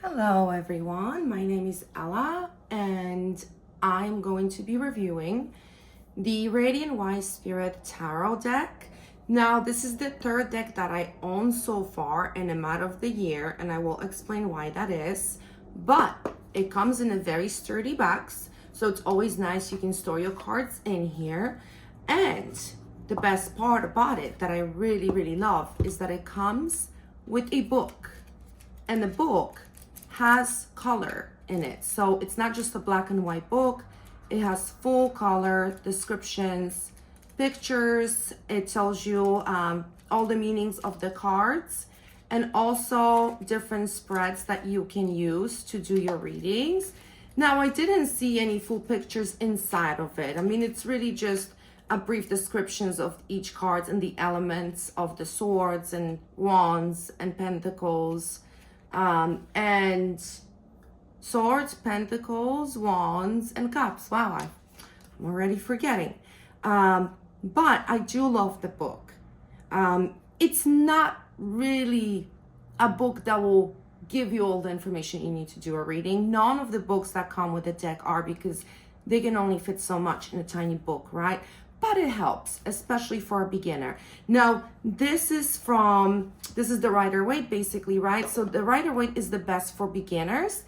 Hello everyone, my name is Ella and I'm going to be reviewing the Radiant Wise Spirit Tarot deck. Now this is the third deck that I own so far in a matter of the year, and I will explain why that is. But it comes in a very sturdy box, so it's always nice. You can store your cards in here. And the best part about it that I really love is that it comes with a book, and the book has color in it. So it's not just a black and white book. It has full color descriptions, pictures. It tells you all the meanings of the cards, and also different spreads that you can use to do your readings. Now, I didn't see any full pictures inside of it. I mean, it's really just a brief descriptions of each card and the elements of the swords and wands and pentacles. And swords, pentacles, wands, and cups. Wow, I'm already forgetting. But I do love the book. It's not really a book that will give you all the information you need to do a reading. None of the books that come with the deck are, because they can only fit so much in a tiny book, right? But it helps, especially for a beginner. Now, this is the Rider-Waite, basically, right? So the Rider-Waite is the best for beginners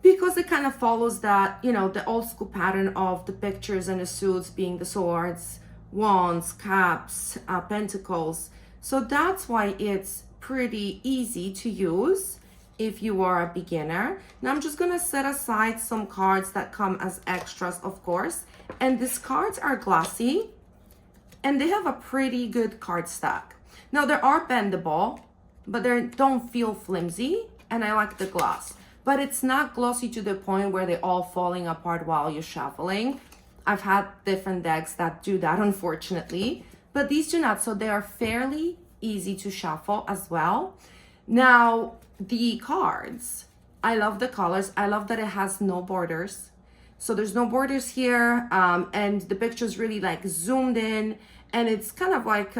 because it kind of follows that, you know, the old school pattern of the pictures and the suits being the swords, wands, cups, pentacles. So that's why it's pretty easy to use if you are a beginner. Now I'm just gonna set aside some cards that come as extras, of course. And these cards are glossy, and they have a pretty good card stack. Now they are bendable, but they don't feel flimsy, and I like the gloss. But it's not glossy to the point where they're all falling apart while you're shuffling. I've had different decks that do that, unfortunately, but these do not. So they are fairly easy to shuffle as well. Now, the cards, I love the colors. I love that it has no borders. So there's no borders here, and the picture's really like zoomed in, and it's kind of like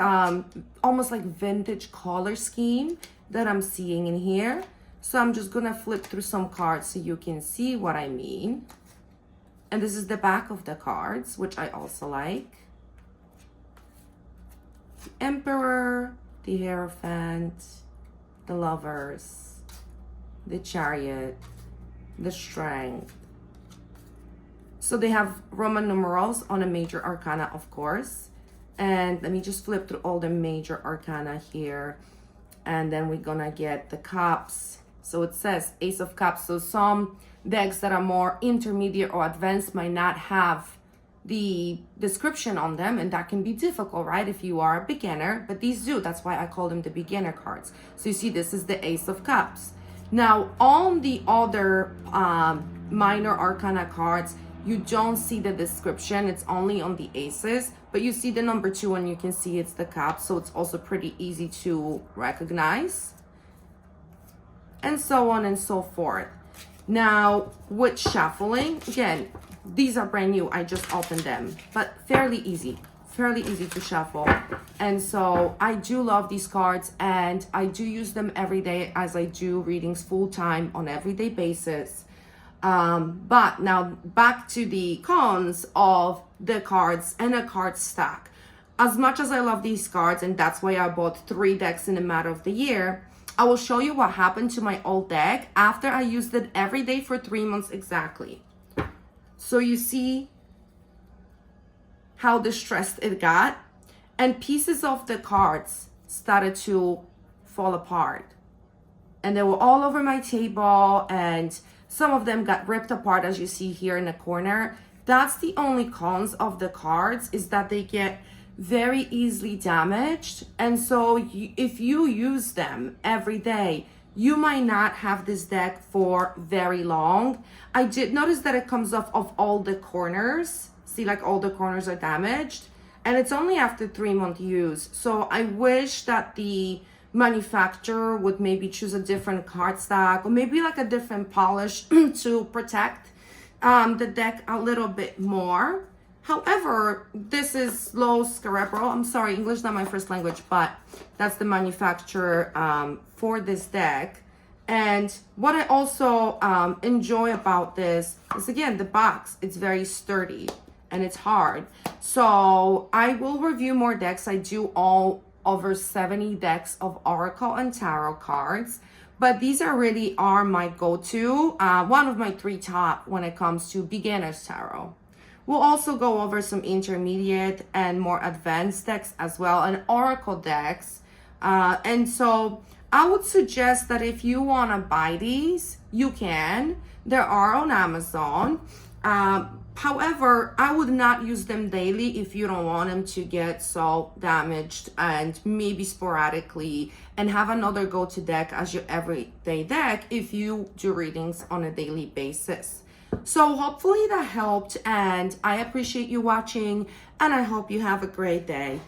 almost like vintage color scheme that I'm seeing in here. So I'm just gonna flip through some cards so you can see what I mean. And this is the back of the cards, which I also like. The Emperor, the Hierophant, the Lovers, the Chariot, the Strength. So they have Roman numerals on a major arcana, of course. And let me just flip through all the major arcana here. And then we're gonna get the cups. So it says Ace of Cups. So some decks that are more intermediate or advanced might not have the description on them, and that can be difficult, right, if you are a beginner, but these do. That's why I call them the beginner cards. So you see, this is the Ace of Cups. Now, on the other minor arcana cards, you don't see the description. It's only on the aces, but you see the number 2, and you can see it's the cup, so it's also pretty easy to recognize, and so on and so forth. Now, with shuffling, again, these are brand new. I just opened them, but fairly easy to shuffle. And so I do love these cards, and I do use them every day as I do readings full time on everyday basis. But now back to the cons of the cards and a card stack. As much as I love these cards, and that's why I bought 3 decks in a matter of the year, I will show you what happened to my old deck after I used it every day for 3 months exactly. So you see how distressed it got, and pieces of the cards started to fall apart, and they were all over my table, and some of them got ripped apart, as you see here in the corner. That's the only cons of the cards, is that they get very easily damaged. And so if you use them every day, you might not have this deck for very long. I did notice that it comes off of all the corners. See, like all the corners are damaged, and it's only after 3-month use. So I wish that the manufacturer would maybe choose a different card stack, or maybe like a different polish to protect the deck a little bit more. However, this is Los Cerebro. I'm sorry, English not my first language, but that's the manufacturer for this deck. And what I also enjoy about this is, again, the box. It's very sturdy and it's hard. So I will review more decks. I do all over 70 decks of Oracle and Tarot cards. But these are my go-to, one of my 3 top when it comes to beginner's tarot. We'll also go over some intermediate and more advanced decks as well, and Oracle decks. And so I would suggest that if you want to buy these, you can. There are on Amazon. However, I would not use them daily if you don't want them to get so damaged, and maybe sporadically, and have another go-to deck as your everyday deck if you do readings on a daily basis. So hopefully that helped, and I appreciate you watching, and I hope you have a great day.